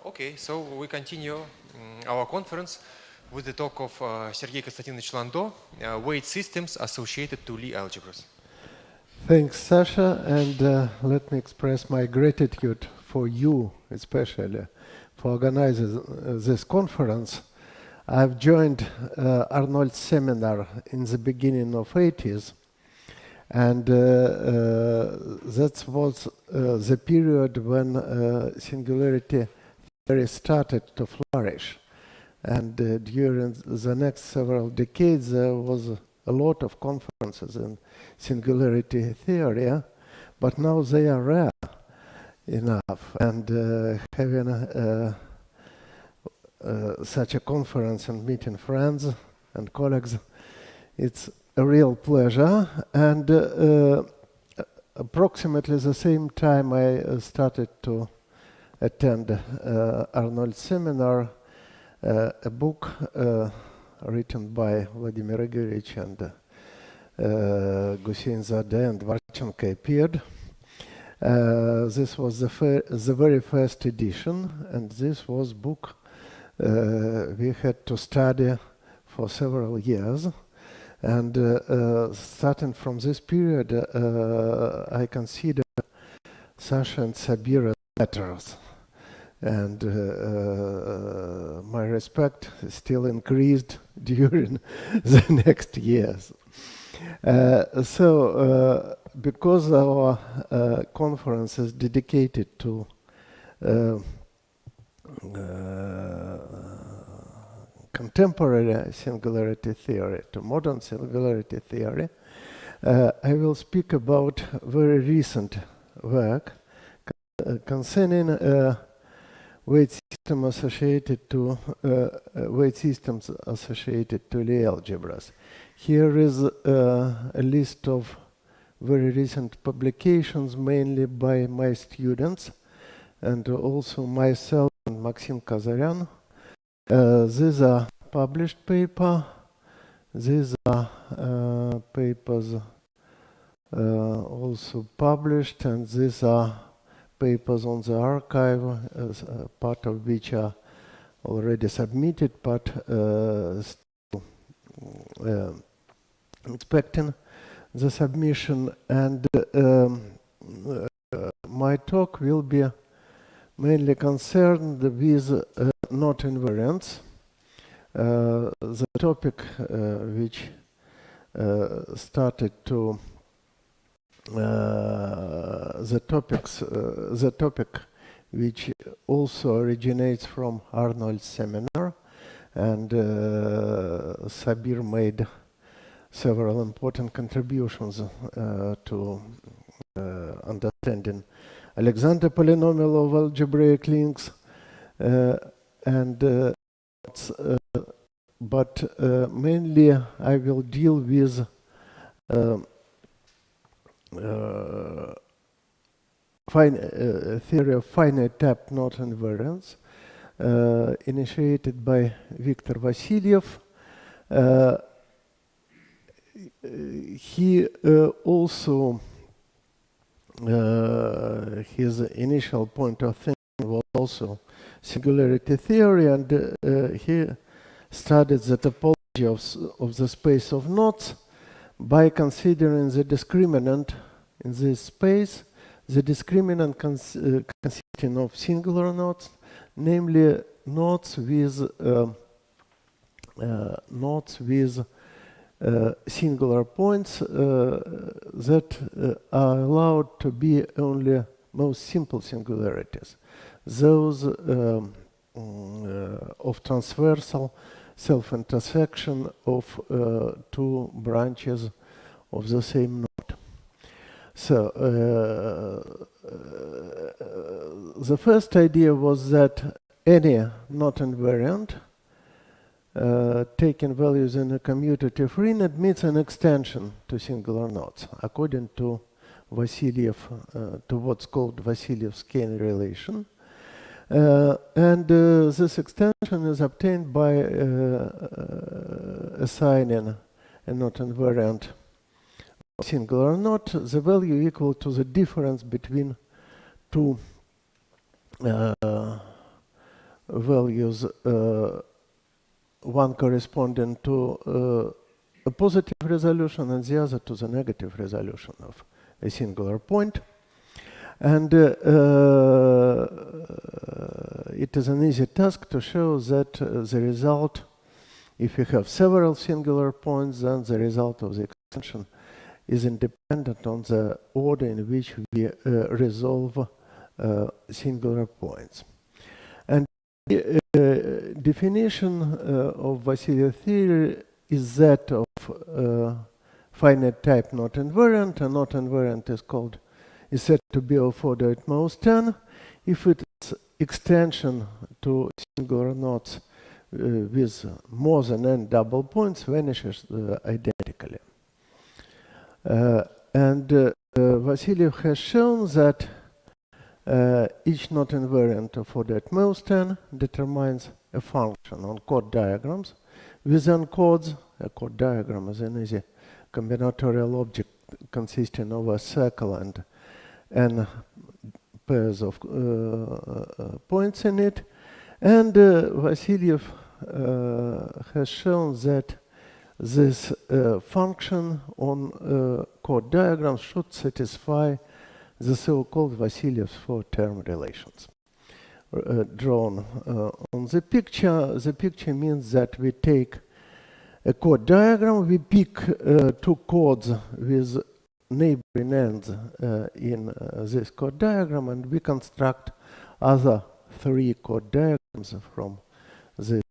Okay, so we continue our conference with the talk of Sergei Konstantinovich Lando, weight systems associated to Lie algebras. Thanks, Sasha, and let me express my gratitude for you, especially, for organizing this conference. I've joined Arnold's seminar in the beginning of 80s, and that was the period when singularity theory started to flourish. And during the next several decades, there was a lot of conferences in singularity theory, but now they are rare enough. And having such a conference and meeting friends and colleagues, it's a real pleasure. And approximately the same time I started to attend Arnold's seminar, a book written by Vladimir Igorevich and Gusein-Zade and Varchenko appeared. This was the very first edition, and this was book we had to study for several years. And starting from this period, I consider Sasha and Sabir as letters. And my respect still increased during the next years. Because our conference is dedicated to contemporary singularity theory, to modern singularity theory, I will speak about very recent work concerning weight systems associated to Lie algebras. Here is a list of very recent publications, mainly by my students and also myself and Maxim Kazaryan. These are published papers. These are papers also published, and these are papers on the archive, part of which are already submitted, but still expecting the submission. And my talk will be mainly concerned with not invariants, the topic which started to the topic which also originates from Arnold's seminar, and Sabir made several important contributions to understanding Alexander polynomial of algebraic links, but mainly I will deal with theory of finite type not invariants, initiated by Viktor Vassiliev. He also, his initial point of thinking was also singularity theory, and he studied the topology of the space of knots by considering the discriminant in this space, the discriminant consisting of singular knots, namely knots with singular points that are allowed to be only most simple singularities, those of transversal self-intersection of two branches of the same knot. So the first idea was that any not invariant taking values in a commutative ring admits an extension to singular knots according to Vassiliev, to what's called Vassiliev's Kane relation. And this extension is obtained by assigning a not invariant singular knot the value equal to the difference between two values, one corresponding to a positive resolution and the other to the negative resolution of a singular point. And it is an easy task to show that the result, if you have several singular points, then the result of the extension is independent on the order in which we resolve singular points. And the definition of Vassiliev theory is that of finite type not invariant, and not invariant is said to be of order at most 10 if its extension to singular nodes with more than n double points vanishes identically. Vassiliev has shown that each not invariant of order at most 10 determines a function on chord diagrams within chords. A chord diagram is an easy combinatorial object consisting of a circle and n pairs of points in it. And Vassiliev has shown that this function on chord diagrams should satisfy the so-called Vassiliev's four-term relations. Drawn on the picture. The picture means that we take a chord diagram, we pick two chords with neighboring ends in this chord diagram, and we construct other three chord diagrams from this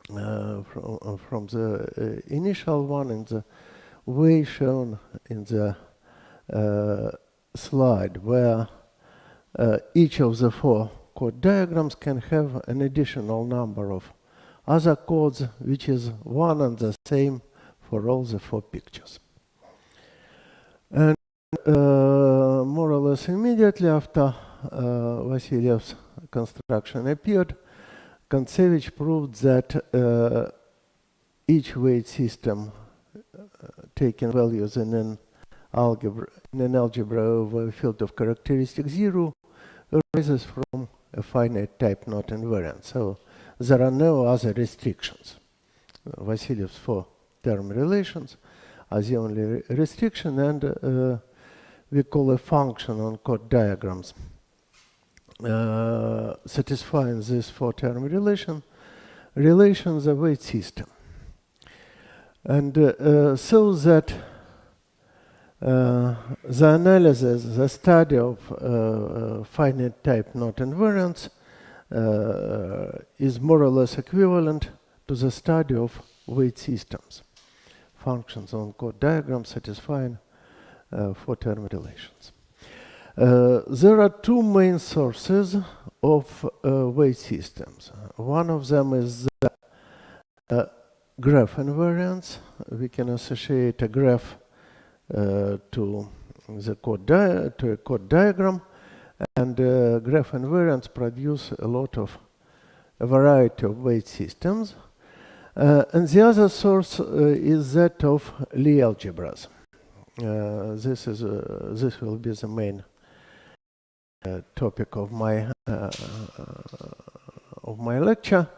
from the initial one in the way shown in the slide, where each of the four chord diagrams can have an additional number of other chords, which is one and the same for all the four pictures. And more or less immediately after Vassiliev's construction appeared, Kontsevich proved that each weight system taking values in an algebra over a field of characteristics 0 arises from a finite type not invariant. So there are no other restrictions. Vassiliev's four-term relations are the only restriction, and we call a function on chord diagrams satisfying this four-term relation the weight system. And so that the analysis, the study of finite type not invariants is more or less equivalent to the study of weight systems, functions on chord diagrams satisfying four-term relations. There are two main sources of weight systems. One of them is the graph invariants. We can associate a graph to a chord diagram, and graph invariants produce a variety of weight systems. And the other source is that of Lie algebras. This will be the main topic of my lecture.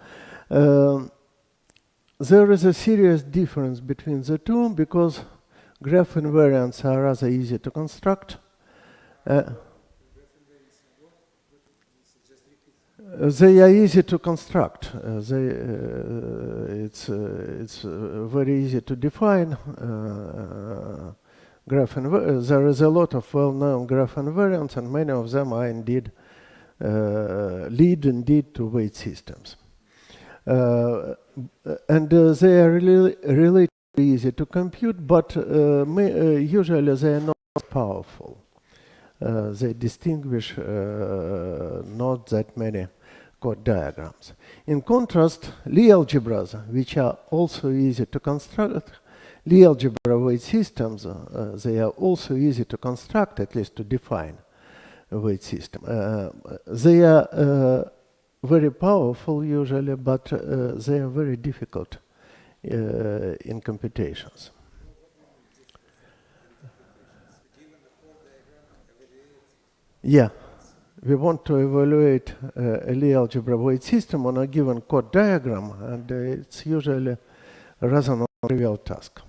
There is a serious difference between the two because graph invariants are rather easy to construct. They are easy to construct. It's very easy to define. There is a lot of well-known graph invariants, and many of them are indeed lead to weight systems. And they are really easy to compute, but usually they are not powerful. They distinguish not that many chord diagrams. In contrast, Lie algebras, which are also easy to construct, Lie algebra weight systems, they are also easy to construct, at least to define a weight system. They are very powerful usually, but they are very difficult in computations. Yeah, we want to evaluate a Lie algebra weight system on a given chord diagram, and it's usually a rather non-trivial task.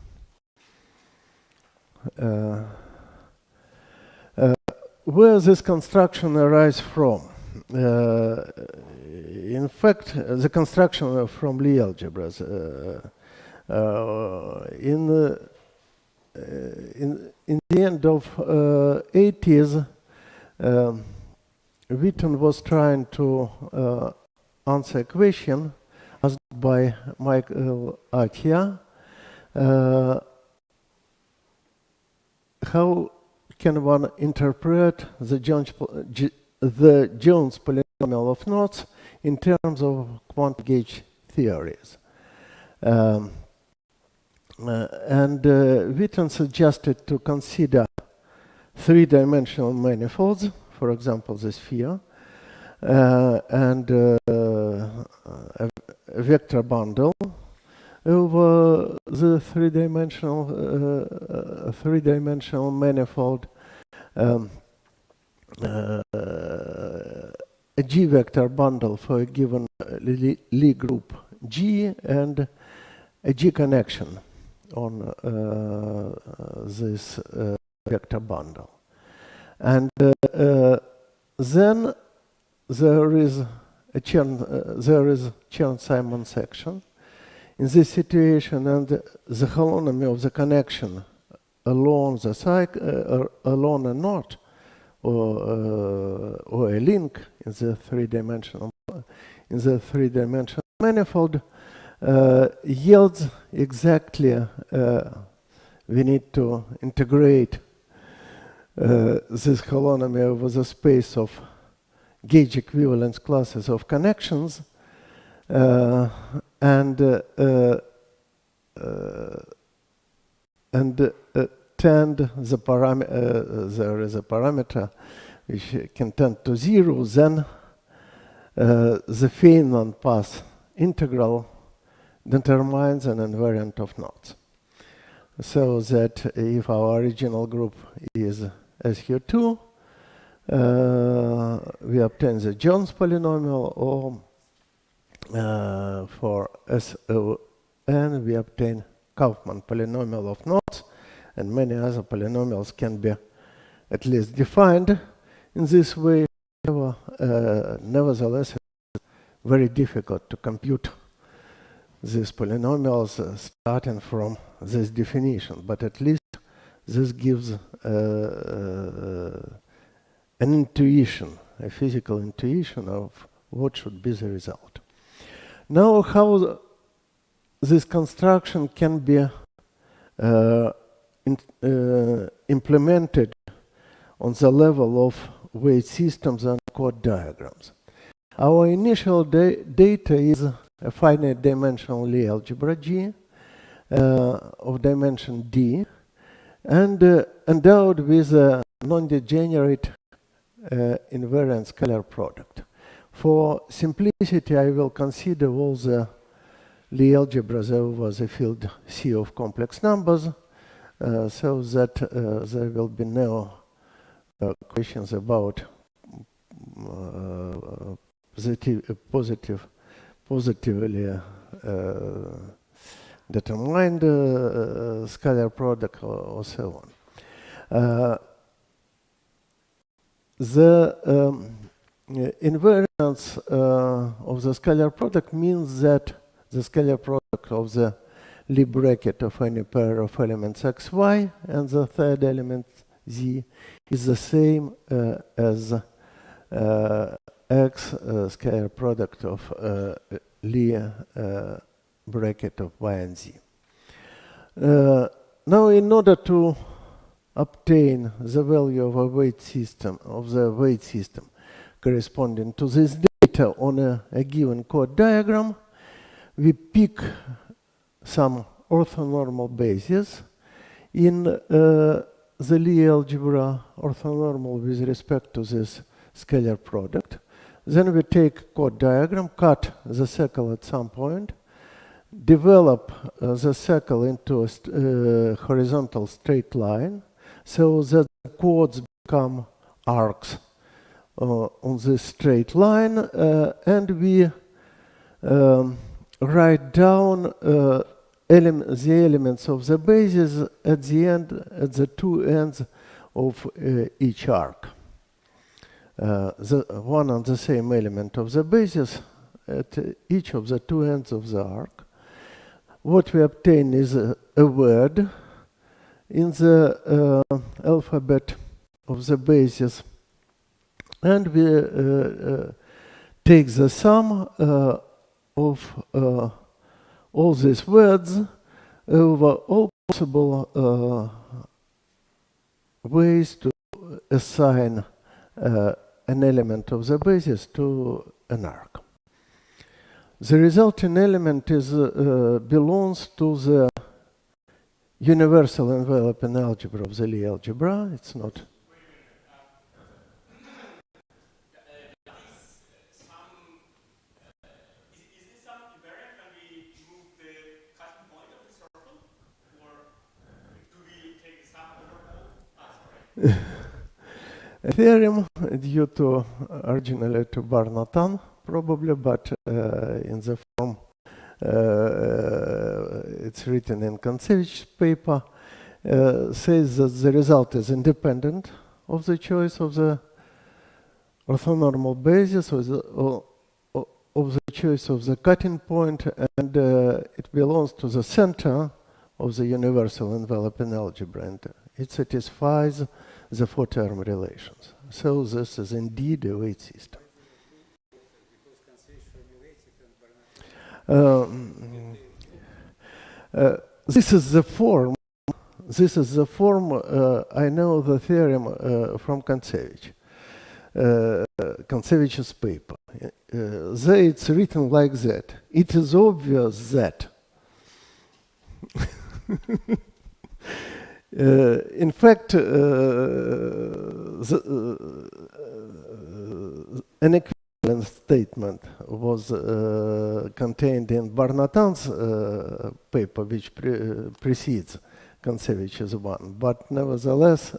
Where this construction arises from? In fact, the construction from Lie algebras. In the end of 80s, Witten was trying to answer a question asked by Michael Atiyah. How can one interpret the Jones polynomial of knots in terms of quantum gauge theories? And Witten suggested to consider three-dimensional manifolds, for example, the sphere, and a vector bundle over the three-dimensional manifold, a G-vector bundle for a given Lie group G, and a G connection on this vector bundle. And then there is a Chern-Simons section. In this situation, and the holonomy of the connection along the cycle, along a knot, or a link in the three-dimensional manifold yields exactly. We need to integrate this holonomy over the space of gauge equivalence classes of connections, and tend the parameter. There is a parameter which can tend to zero. Then the Feynman path integral determines an invariant of knots, so that if our original group is SQ2, we obtain the Jones polynomial, or for SON we obtain Kaufman polynomial of knots, and many other polynomials can be at least defined in this way. Nevertheless, it's very difficult to compute these polynomials starting from this definition, but at least this gives an intuition, a physical intuition of what should be the result. Now, how this construction can be implemented on the level of weight systems and chord diagrams. Our initial data is a finite dimensional Lie algebra G of dimension D, and endowed with a non-degenerate invariant scalar product. For simplicity, I will consider all the Lie algebras over the field C of complex numbers, so that there will be no questions about positively determined scalar product, or so on. The invariance of the scalar product means that the scalar product of the Lie bracket of any pair of elements x, y, and the third element z is the same as x scalar product of Lie bracket of y and z. Now, in order to obtain the value of a weight system, corresponding to this data on a given chord diagram, we pick some orthonormal bases in the Lie algebra, orthonormal with respect to this scalar product. Then we take chord diagram, cut the circle at some point, develop the circle into a horizontal straight line, so that the chords become arcs on this straight line, and we write down the elements of the basis at the end, at the two ends of each arc. The one and the same element of the basis at each of the two ends of the arc. What we obtain is a word in the alphabet of the basis, and we take the sum of all these words over all possible ways to assign an element of the basis to an arc. The resulting element is belongs to the universal enveloping algebra of the Lie algebra. It's not. Is this some invariant when we move the cutting point of the circle, or do we take the sum over all? A theorem due to originally to Barnatan, probably, but in the form it's written in Kontsevich's paper, says that the result is independent of the choice of the orthonormal basis or of the choice of the cutting point, and it belongs to the center of the universal enveloping algebra, and it satisfies the four-term relations. So this is indeed a weight system. This is the form. This is the form. I know the theorem from Kontsevich. Kontsevich's paper. There it's written like that. It is obvious that. In fact, an equivalent statement was contained in Barnatan's paper, which precedes Kontsevich's one. But nevertheless,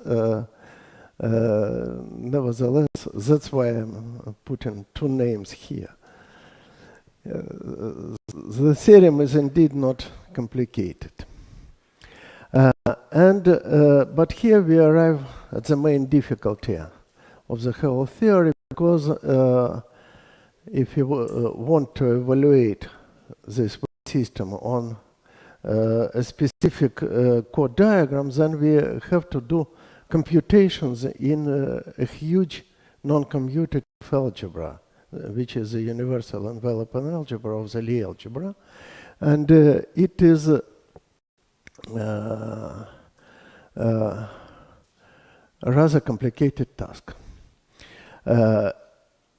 that's why I'm putting two names here. The theorem is indeed not complicated. But here we arrive at the main difficulty of the whole theory, because if you want to evaluate this system on a specific chord diagram, then we have to do computations in a huge non-commutative algebra, which is the universal enveloping algebra of the Lie algebra. And it is a rather complicated task.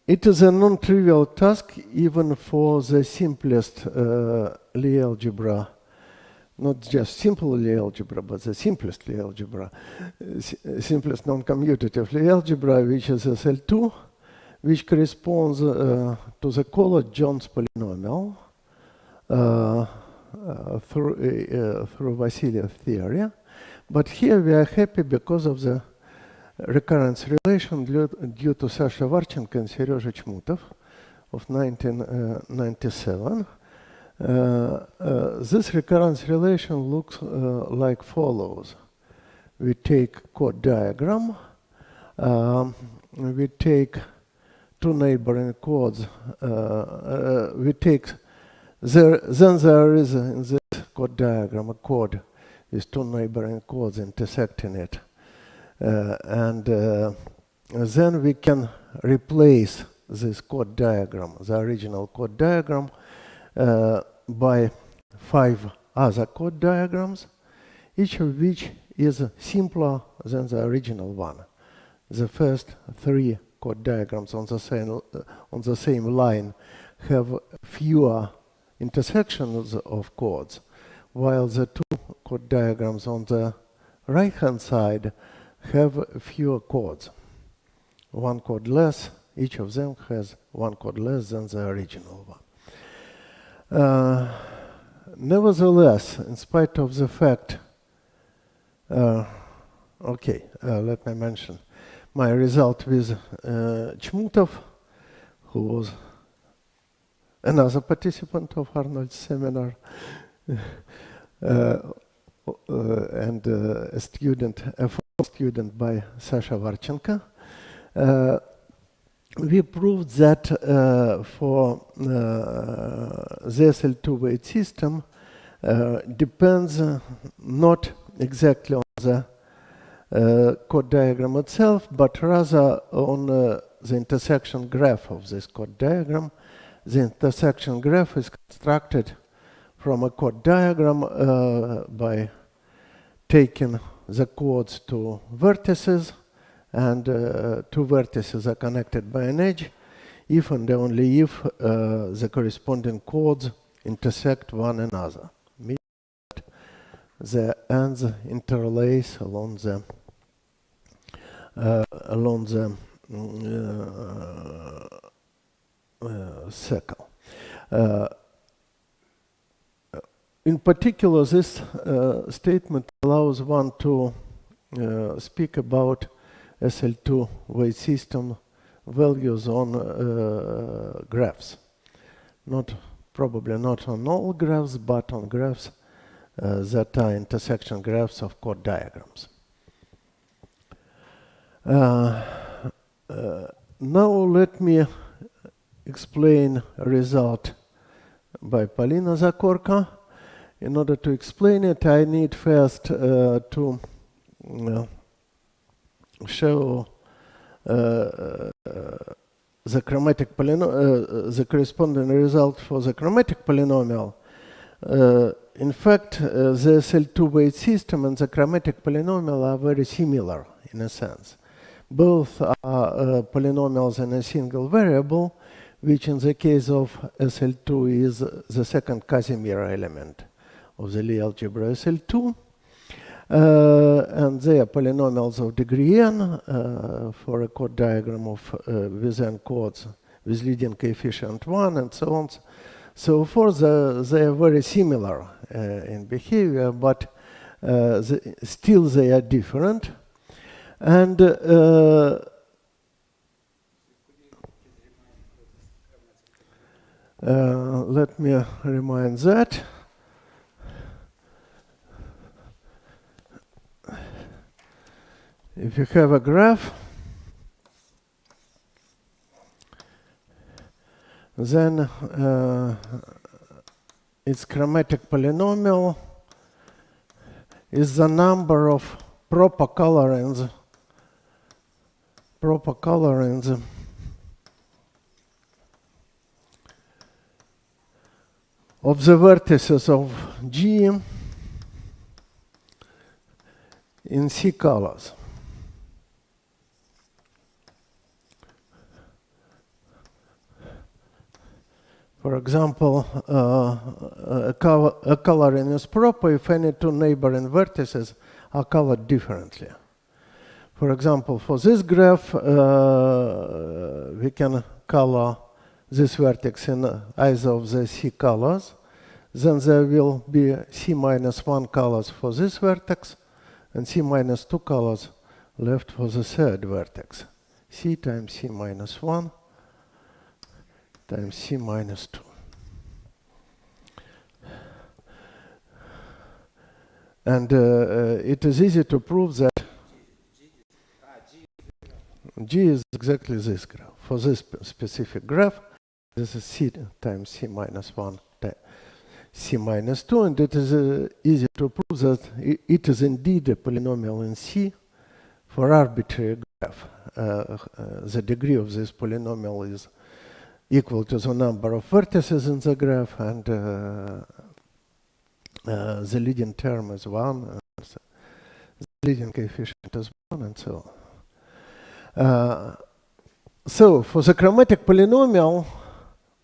It is a non-trivial task even for the simplest Lie algebra, not just simple Lie algebra, but the simplest Lie algebra, simplest non-commutative Lie algebra, which is SL2, which corresponds to the Collatz-Jones polynomial through Vassiliev theory. But here we are happy because of the recurrence relation due to Sasha Varchenko and Serezha Chmutov of 1997. This recurrence relation looks like follows. We take chord diagram, we take two neighboring chords, we take then there is in this chord diagram a chord with two neighboring chords intersecting it. And then we can replace this chord diagram, the original chord diagram, by 5 other chord diagrams, each of which is simpler than the original one. The first 3 chord diagrams on the same line have fewer intersections of chords, while the 2 chord diagrams on the right-hand side have fewer chords. 1 chord less, each of them has 1 chord less than the original one. Nevertheless, in spite of the fact, let me mention, my result with Chmutov, who was another participant of Arnold's seminar, and a former student by Sasha Varchenko. We proved that for the SL2 weight system depends not exactly on the chord diagram itself, but rather on the intersection graph of this chord diagram. The intersection graph is constructed from a chord diagram by taking the chords to vertices, and two vertices are connected by an edge if and only if the corresponding chords intersect one another, meaning that the ends interlace along the circle. In particular, this statement allows one to speak about SL2 weight system values on graphs. Probably not on all graphs, but on graphs that are intersection graphs of chord diagrams. Now let me explain a result by Polina Zakorka. In order to explain it, I need first to show the corresponding result for the chromatic polynomial. In fact, the SL2 weight system and the chromatic polynomial are very similar in a sense. Both are polynomials in a single variable, which in the case of SL2 is the second Casimir element of the Lie algebra SL2. And they are polynomials of degree n for a chord diagram of with n chords with leading coefficient 1 and so on. So forth, they are very similar in behavior, but still they are different. And let me remind that. If you have a graph, then its chromatic polynomial is the number of proper colorings of the vertices of G in C colors. For example, a coloring is proper if any two neighboring vertices are colored differently. For example, for this graph, we can color this vertex in either of the C colors. Then there will be C minus 1 colors for this vertex and C minus 2 colors left for the third vertex. C times C minus 1 times C minus 2. And it is easy to prove that G is exactly this graph. For this specific graph, this is C times C minus 1 times C minus 2, and it is easy to prove that it is indeed a polynomial in C for arbitrary graph. The degree of this polynomial is equal to the number of vertices in the graph, and the leading term is 1, the leading coefficient is 1, and so on. So for the chromatic polynomial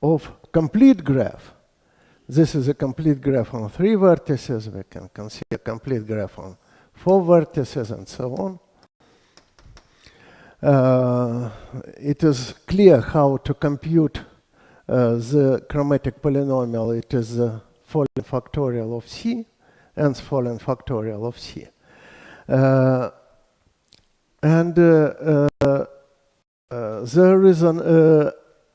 of complete graph, this is a complete graph on 3 vertices. We can consider a complete graph on 4 vertices, and so on. It is clear how to compute the chromatic polynomial. It is the following factorial of C, nth following factorial of C. And there is an,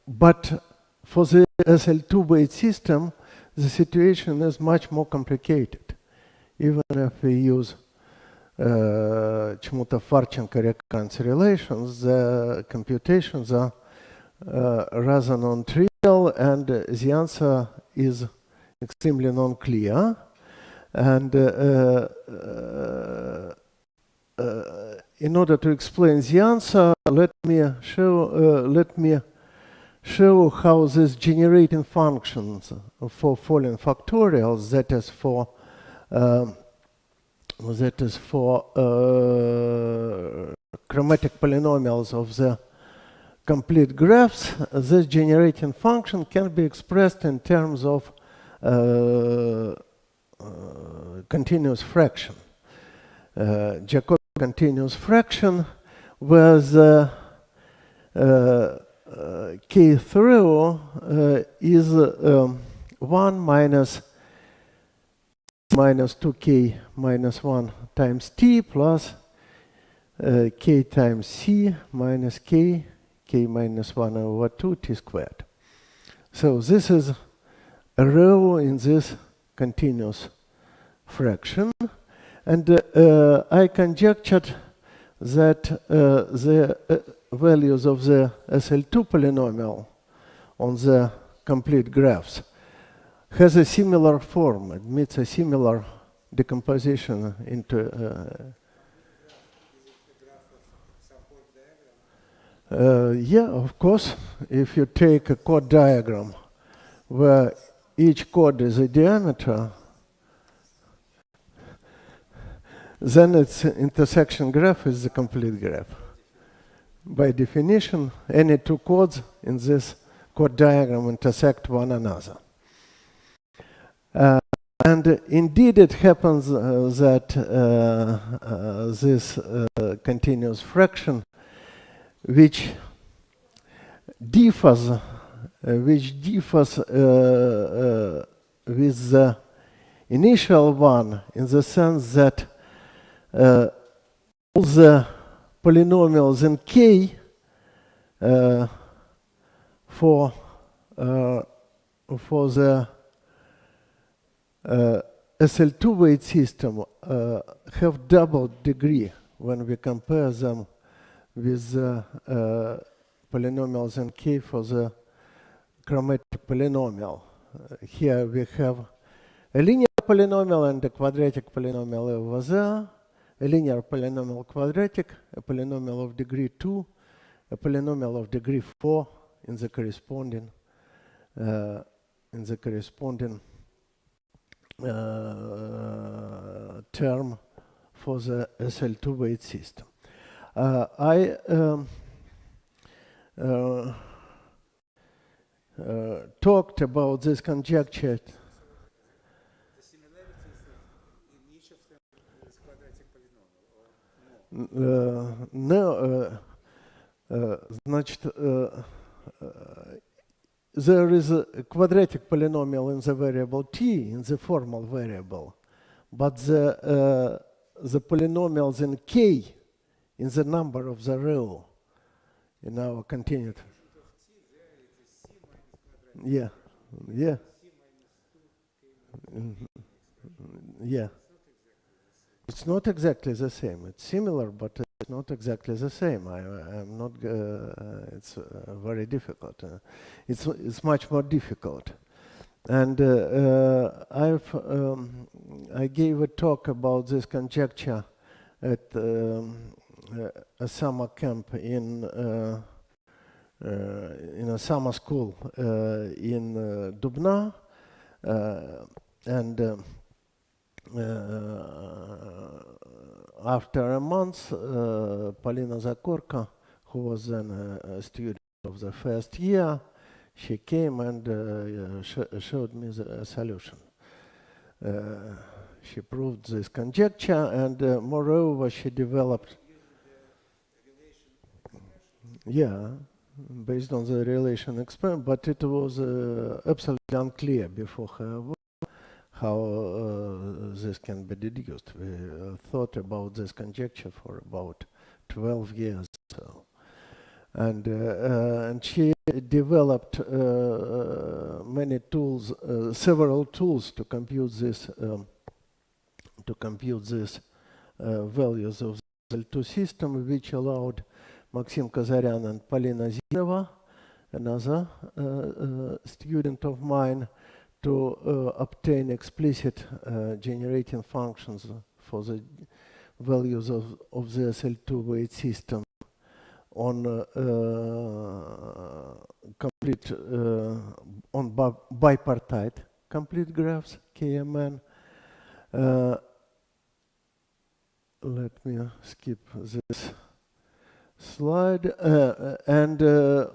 but for the SL2 weight system, the situation is much more complicated. Even if we use Chmutov-Varchenko recurrence relations, the computations are rather non-trivial, and the answer is extremely non-clear. And in order to explain the answer, let me show how these generating functions for following factorials, that is for chromatic polynomials of the complete graphs, this generating function can be expressed in terms of continuous fraction. Jacobi continuous fraction, where the k through is 1 minus 2k minus 1 times t plus k times c minus k minus 1 over 2 t squared. So this is a row in this continuous fraction. And I conjectured that the values of the SL2 polynomial on the complete graphs has a similar form. It meets a similar decomposition into yeah, of course. If you take a chord diagram where each chord is a diameter, then its intersection graph is the complete graph. By definition, any two chords in this chord diagram intersect one another. And indeed, it happens that this continuous fraction, which differs with the initial one, in the sense that all the polynomials in K for the SL2 weight system have double degree when we compare them with polynomials in K for the chromatic polynomial. Here we have a linear polynomial and a quadratic polynomial over there, a linear polynomial quadratic, a polynomial of degree 2, a polynomial of degree 4 in the corresponding term for the SL2 weight system. I talked about this conjecture. The similarities in each of them is quadratic polynomial, or no? No, значит, there is a quadratic polynomial in the variable t, in the formal variable, but the polynomials in k, in the number of the row, in our continued. Yeah, yeah. Yeah. It's not exactly the same. It's similar, but it's not exactly the same. I'm not. It's very difficult. It's much more difficult. And I gave a talk about this conjecture at a summer camp in a summer school in Dubna, and after a month, Polina Zakorka, who was then a student of the first year, she came and showed me the solution. She proved this conjecture, and moreover, she developed. Yeah, based on the relation experiment, but it was absolutely unclear before her work how this can be deduced. We thought about this conjecture for about 12 years or so. And she developed many tools, several tools to compute this values of the L2 system, which allowed Maxim Kazaryan and Polina Zinova, another student of mine, to obtain explicit generating functions for the values of the SL2 weight system on complete on bipartite complete graphs, KMN. Let me skip this slide. And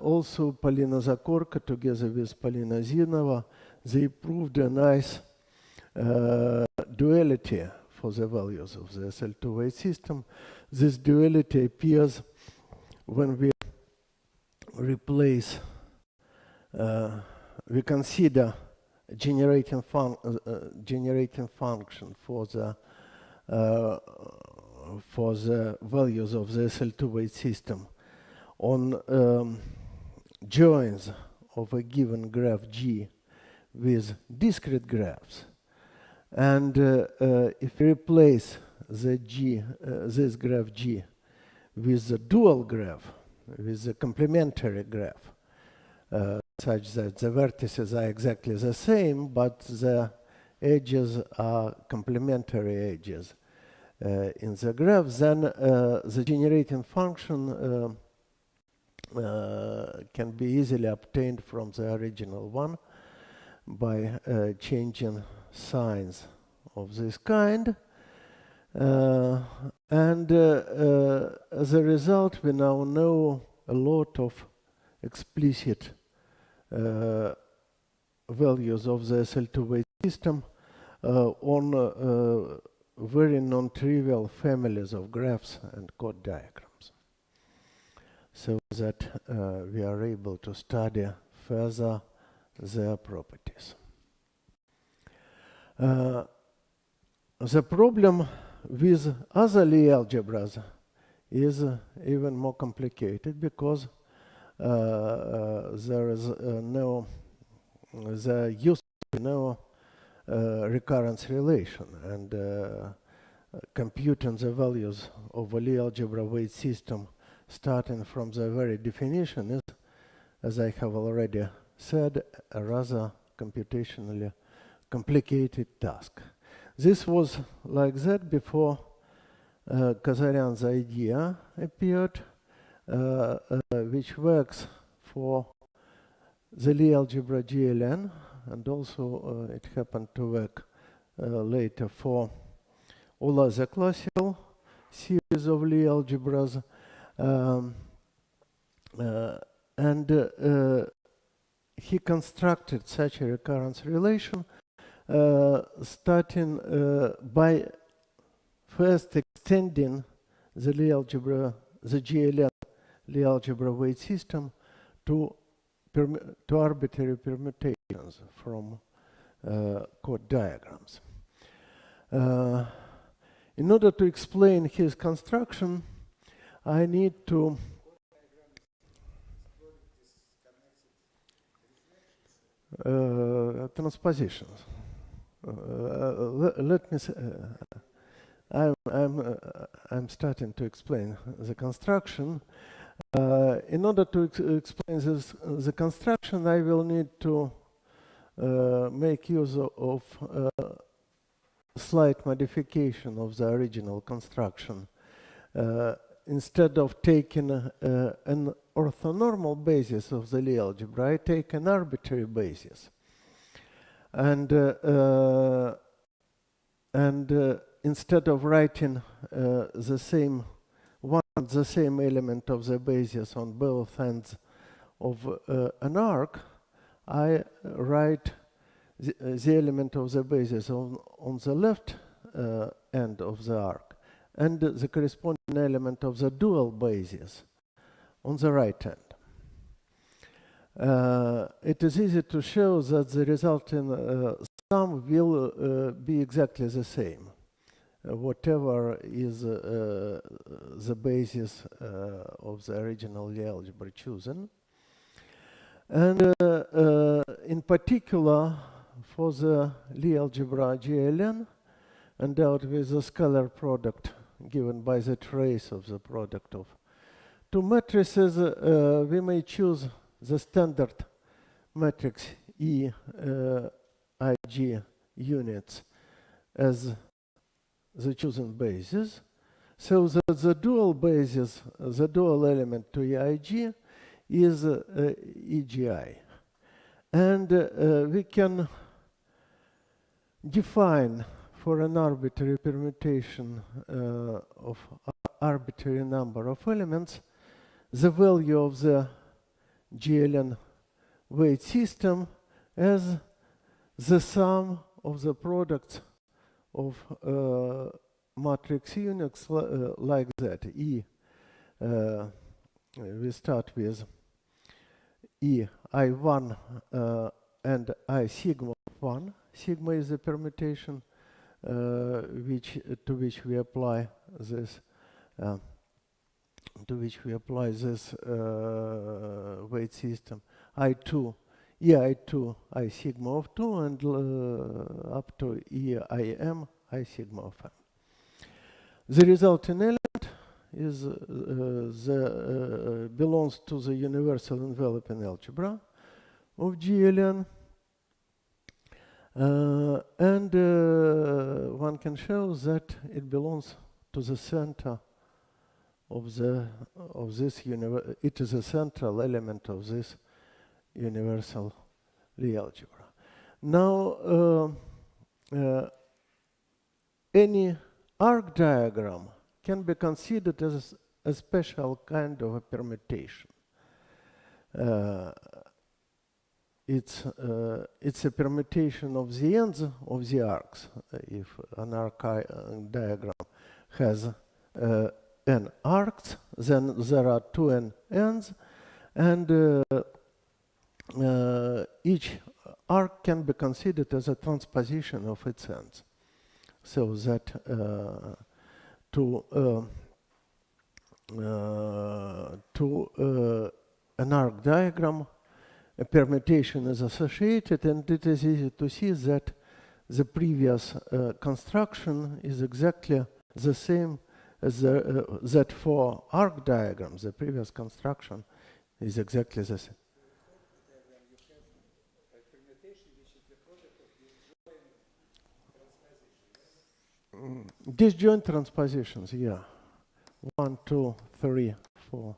also Polina Zakorka, together with Polina Zinova, they proved a nice duality for the values of the SL2 weight system. This duality appears when we replace, we consider generating function for the values of the SL2 weight system on joins of a given graph G with discrete graphs. And if we replace the this graph G with the dual graph, with the complementary graph, such that the vertices are exactly the same, but the edges are complementary edges in the graph, then the generating function can be easily obtained from the original one by changing signs of this kind. And as a result, we now know a lot of explicit values of the SL2 weight system on very non-trivial families of graphs and chord diagrams, so that we are able to study further their properties. The problem with other Lie algebras is even more complicated, because there is there used to be no recurrence relation, and computing the values of a Lie algebra weight system starting from the very definition is, as I have already said, a rather computationally complicated task. This was like that before Kazaryan's idea appeared, which works for the Lie algebra GLN, and also it happened to work later for all other classical series of Lie algebras. And he constructed such a recurrence relation, starting by first extending the Lie algebra, the GLN Lie algebra weight system to arbitrary permutations from chord diagrams. In order to explain his construction, I need to transpositions. Let me say, I'm starting to explain the construction. In order to explain the construction, I will need to make use of slight modification of the original construction. Instead of taking an orthonormal basis of the Lie algebra, I take an arbitrary basis. And instead of writing the same element of the basis on both ends of an arc, I write the element of the basis on the left end of the arc, and the corresponding element of the dual basis on the right end. It is easy to show that the resulting sum will be exactly the same. whatever is the basis of the original Lie algebra chosen. And in particular, for the Lie algebra GLN, endowed with a scalar product given by the trace of the product of two matrices, we may choose the standard matrix E IG units as the chosen basis, so that the dual basis, the dual element to EIG is EGI. And we can define for an arbitrary permutation of arbitrary number of elements the value of the GLN weight system as the sum of the products of matrix units like that. We start with E I1 and I sigma 1. Sigma is the permutation to which we apply this weight system. I2, EI2, I sigma of 2, and up to EIM, I sigma of m. The resulting element is belongs to the universal enveloping algebra of GLN. And one can show that it belongs to the center of this it is a central element of this universal Lie algebra. Now, any arc diagram can be considered as a special kind of a permutation. It's a permutation of the ends of the arcs. If an arc diagram has n arcs, then there are two n ends, and each arc can be considered as a transposition of its ends, so that to an arc diagram, a permutation is associated, and it is easy to see that the previous construction is exactly the same as that for arc diagrams. The previous construction is exactly the same. Disjoint transpositions, yeah. 1, 2, 3, 4,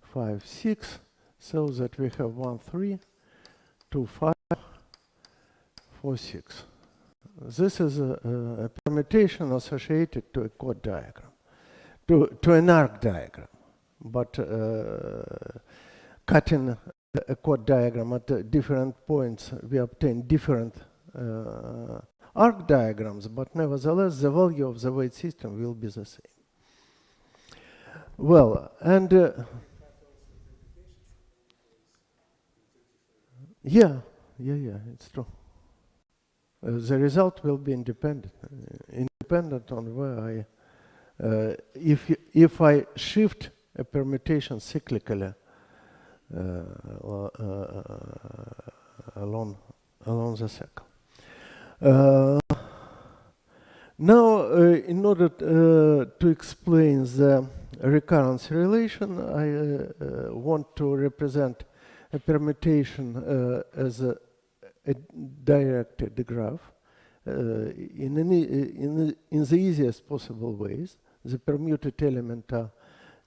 5, 6. So that we have 1, 3, 2, 5, 4, 6. This is a permutation associated to a chord diagram, to an arc diagram. But cutting a chord diagram at different points, we obtain different arc diagrams, but nevertheless, the value of the weight system will be the same. Well, and yeah, it's true. The result will be independent on where if I shift a permutation cyclically along the cycle. Now, in order to explain the recurrence relation, I want to represent a permutation as a directed graph in the easiest possible ways. The permuted elements are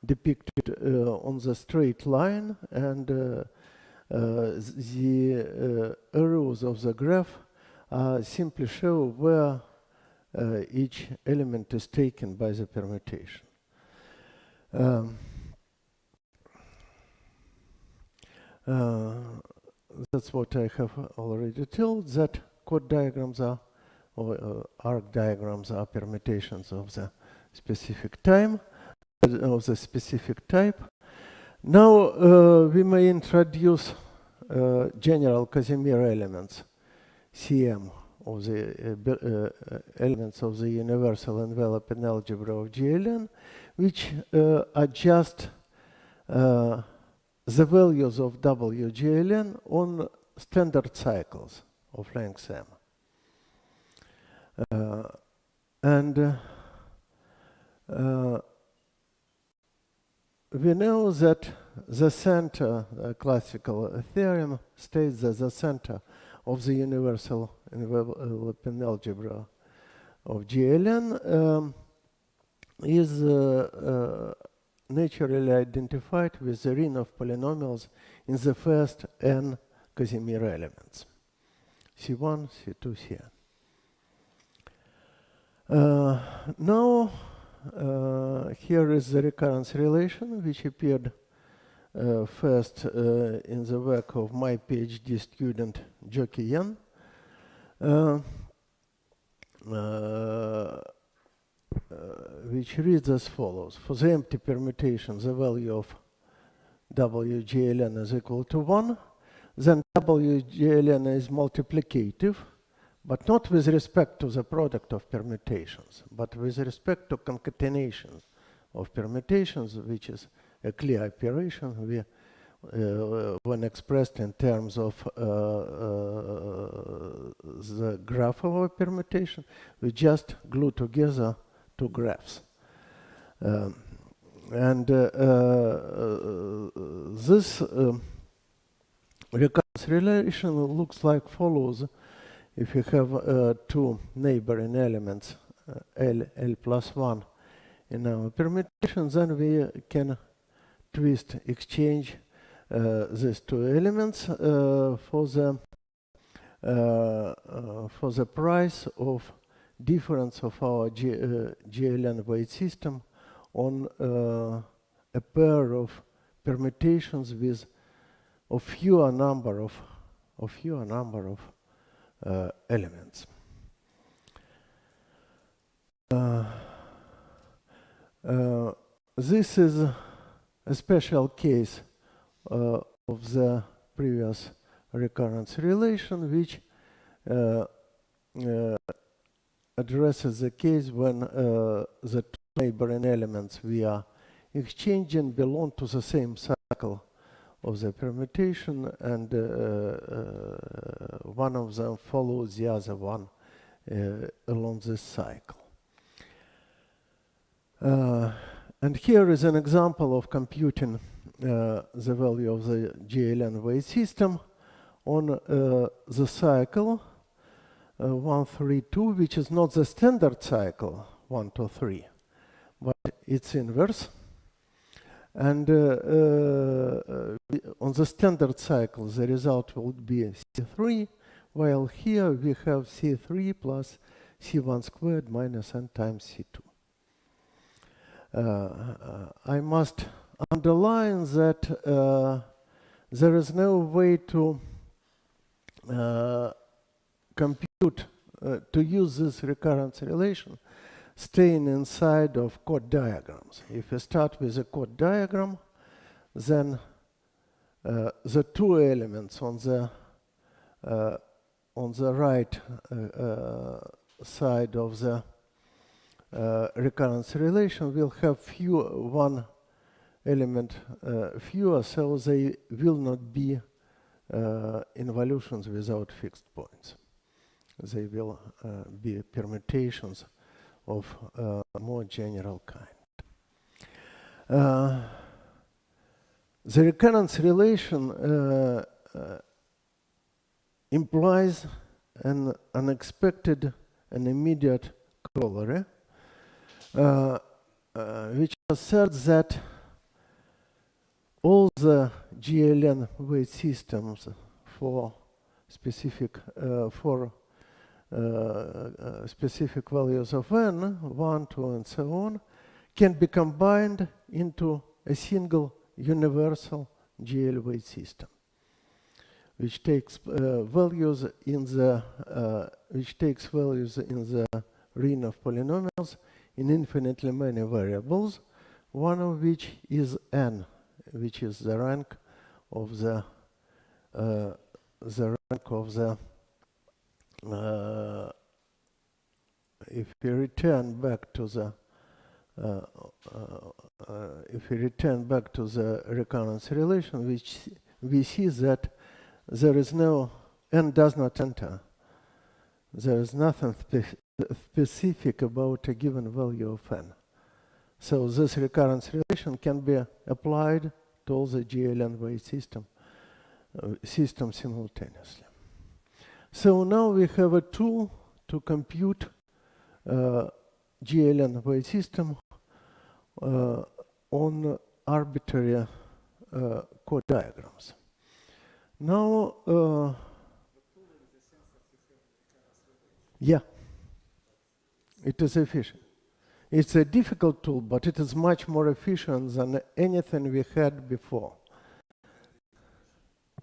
depicted on the straight line, and the arrows of the graph simply show where each element is taken by the permutation. That's what I have already told, that chord diagrams are, or arc diagrams are permutations of the specific time, of the specific type. Now we may introduce general Casimir elements, CM of the elements of the universal enveloping algebra of GLN, which are just the values of WGLN on standard cycles of length m. We know that the center, classical theorem states that the center of the universal enveloping algebra of GLN is naturally identified with the ring of polynomials in the first n Casimir elements, C1, C2, Cn. Now, here is the recurrence relation, which appeared first in the work of my PhD student, Joki Yan. Which reads as follows. For the empty permutation, the value of WGLN is equal to 1. Then WGLN is multiplicative, but not with respect to the product of permutations, but with respect to concatenation of permutations, which is a clear operation when expressed in terms of the graph of a permutation. We just glue together two graphs. This recurrence relation looks like follows. If you have two neighboring elements, L plus 1 in our permutation, then we can exchange these two elements for the price of difference of our GLN weight system on a pair of permutations with a fewer number of elements. This is a special case of the previous recurrence relation, which addresses the case when the two neighboring elements we are exchanging belong to the same cycle of the permutation, and one of them follows the other one along this cycle. And here is an example of computing the value of the GLN weight system on the cycle 1, 3, 2, which is not the standard cycle 1, 2, 3, but its inverse. And on the standard cycle, the result will be C3, while here we have C3 plus C1 squared minus n times C2. I must underline that there is no way to compute, to use this recurrence relation staying inside of chord diagrams. If you start with a chord diagram, then the two elements on the right side of the recurrence relation will have one element fewer, so they will not be involutions without fixed points. They will be permutations of more general kind. The recurrence relation implies an unexpected and immediate corollary, which asserts that all the GLN weight systems for specific specific values of n, 1, 2, and so on, can be combined into a single universal GL weight system, which takes values in the ring of polynomials in infinitely many variables, one of which is n, which is the rank of the if we return back to the recurrence relation, which we see that there is no n does not enter. There is nothing specific about a given value of n. So this recurrence relation can be applied to all the GLN weight system simultaneously. So now we have a tool to compute GLN weight system on arbitrary chord diagrams. Now, yeah, it is efficient. It's a difficult tool, but it is much more efficient than anything we had before.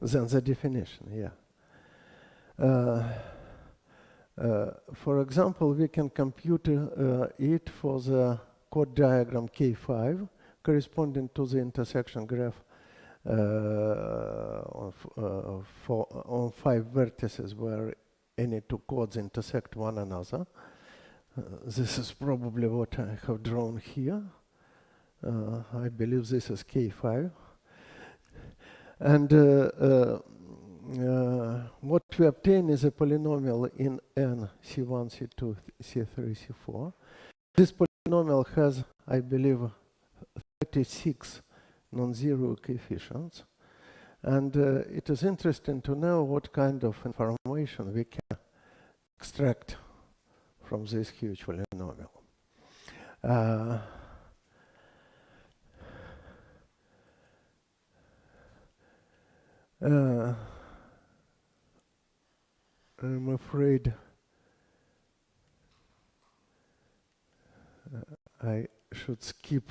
Than the definition, yeah. For example, we can compute it for the chord diagram K5 corresponding to the intersection graph on 5 vertices where any two chords intersect one another. This is probably what I have drawn here. I believe this is K5. And what we obtain is a polynomial in n, C1, C2, C3, C4. This polynomial has, I believe, 36 non-zero coefficients. And it is interesting to know what kind of information we can extract from this huge polynomial. I'm afraid I should skip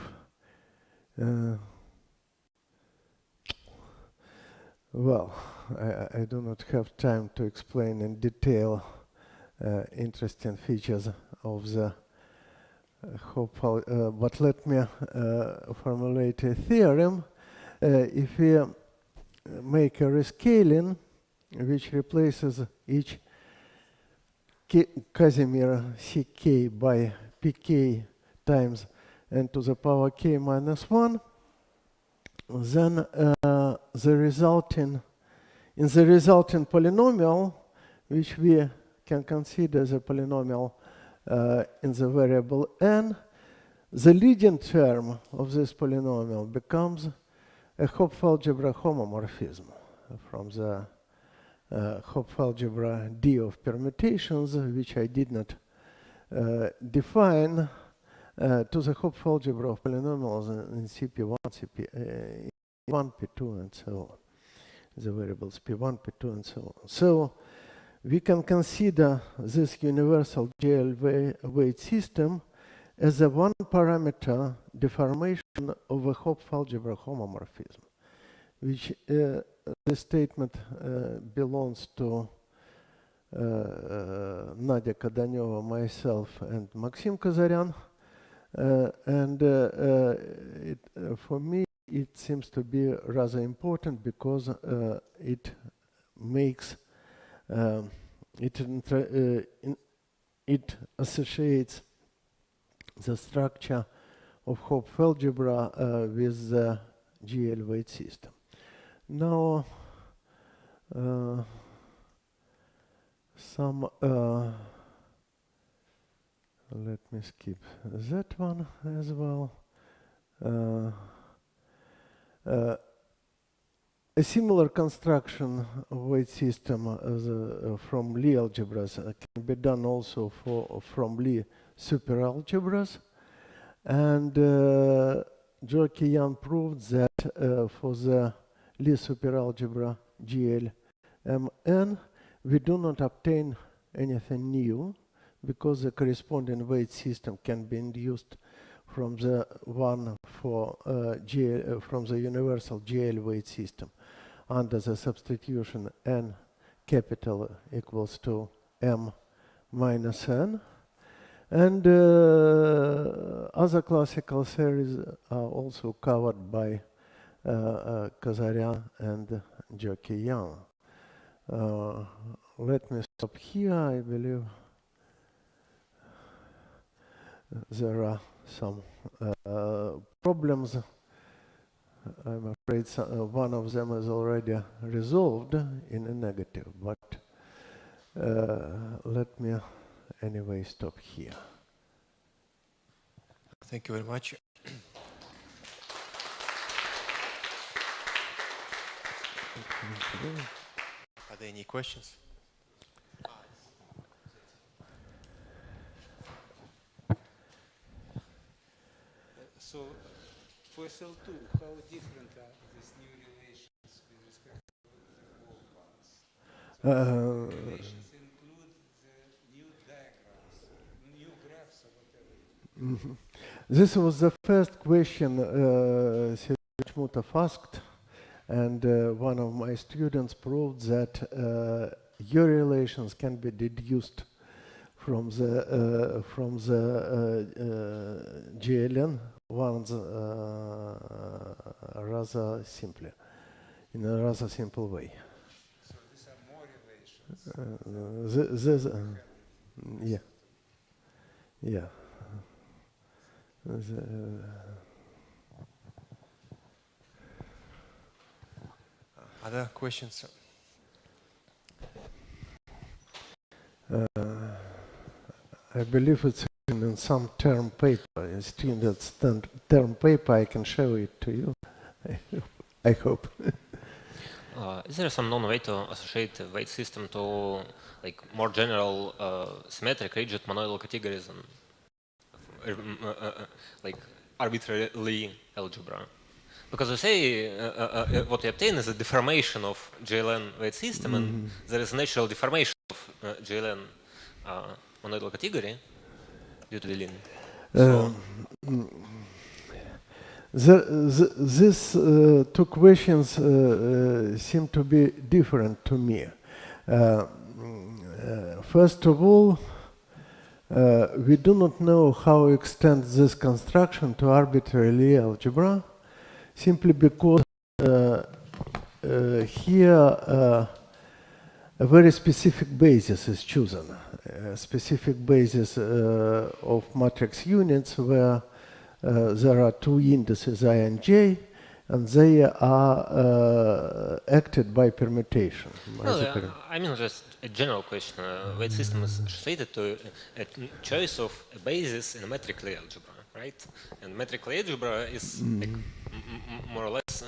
well, I do not have time to explain in detail interesting features of the but let me formulate a theorem. If we make a rescaling which replaces each Casimir ck by pk times n to the power k minus 1, then the resulting polynomial, which we can consider the polynomial in the variable n, the leading term of this polynomial becomes a Hopf algebra homomorphism from the Hopf algebra D of permutations, which I did not define, to the Hopf algebra of polynomials in CP1, CP1, P2, and so on. The variables P1, P2, and so on. So we can consider this universal GL weight system as a one-parameter deformation of a Hopf algebra homomorphism, which this statement belongs to Nadia Kodanyova, myself, and Maxim Kazaryan. For me, it seems to be rather important because it makes it associates the structure of Hopf algebra with the GL weight system. Now, let me skip that one as well. A similar construction of weight system from Lie algebras can be done also from Lie superalgebras. And Joachim proved that for the Lie superalgebra GL Mn, we do not obtain anything new because the corresponding weight system can be induced from the one for from the universal GL weight system under the substitution n capital equals to m minus n. And other classical theories are also covered by Kazaryan and Joachim. let me stop here. I believe there are some problems. I'm afraid one of them is already resolved in a negative, but let me anyway stop here. Thank you very much. Are there any questions? So for SL2, how different are these new relations with respect to the old ones? So relations include the new diagrams, new graphs or whatever. This was the first question Sergei Chmutov asked, and one of my students proved that your relations can be deduced from the GLN ones rather simply, in a rather simple way. So these are more relations. Yeah. Yeah. Other questions? I believe it's in some term paper. It's in that term paper. I can show it to you. I hope. Is there some known way to associate a weight system to like more general symmetric rigid monoidal categories and like arbitrarily algebra? Because you say what you obtain is a deformation of GLN weight system, and there is a natural deformation of GLN monoidal category due to the line. These two questions seem to be different to me. First of all, we do not know how to extend this construction to arbitrary algebra, simply because here a very specific basis is chosen, a specific basis of matrix units where there are two indices I and j, and they are acted by permutation. I mean just a general question. Weight system is associated to a choice of a basis in a metric algebra, right? And metric algebra is like more or less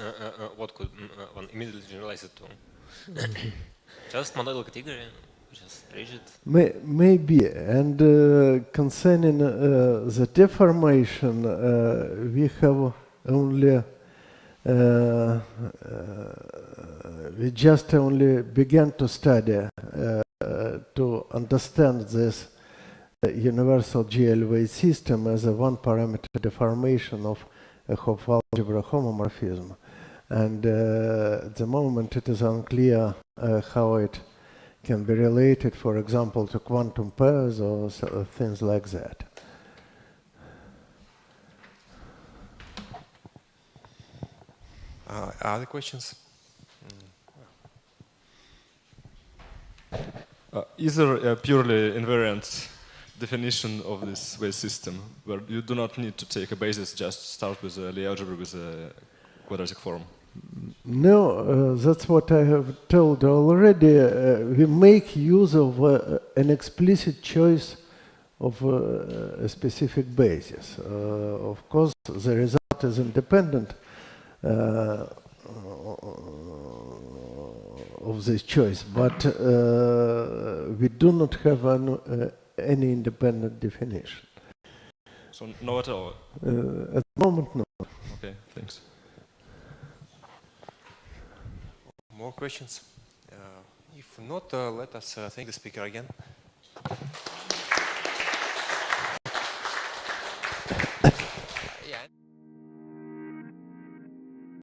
what could one immediately generalize it to. Just monoidal category, just rigid. Maybe, and concerning the deformation, we have only we just only began to study to understand this universal GL weight system as a one-parameter deformation of a Hopf algebra homomorphism, and at the moment it is unclear how it can be related, for example, to quantum pairs or things like that. Other questions? Is there a purely invariant definition of this weight system where you do not need to take a basis, just start with a Lie algebra with a quadratic form? No, that's what I have told already. We make use of an explicit choice of a specific basis. Of course, the result is independent of this choice, but we do not have any independent definition. So no at all? At the moment, no. Okay, thanks. More questions? If not, let us thank the speaker again.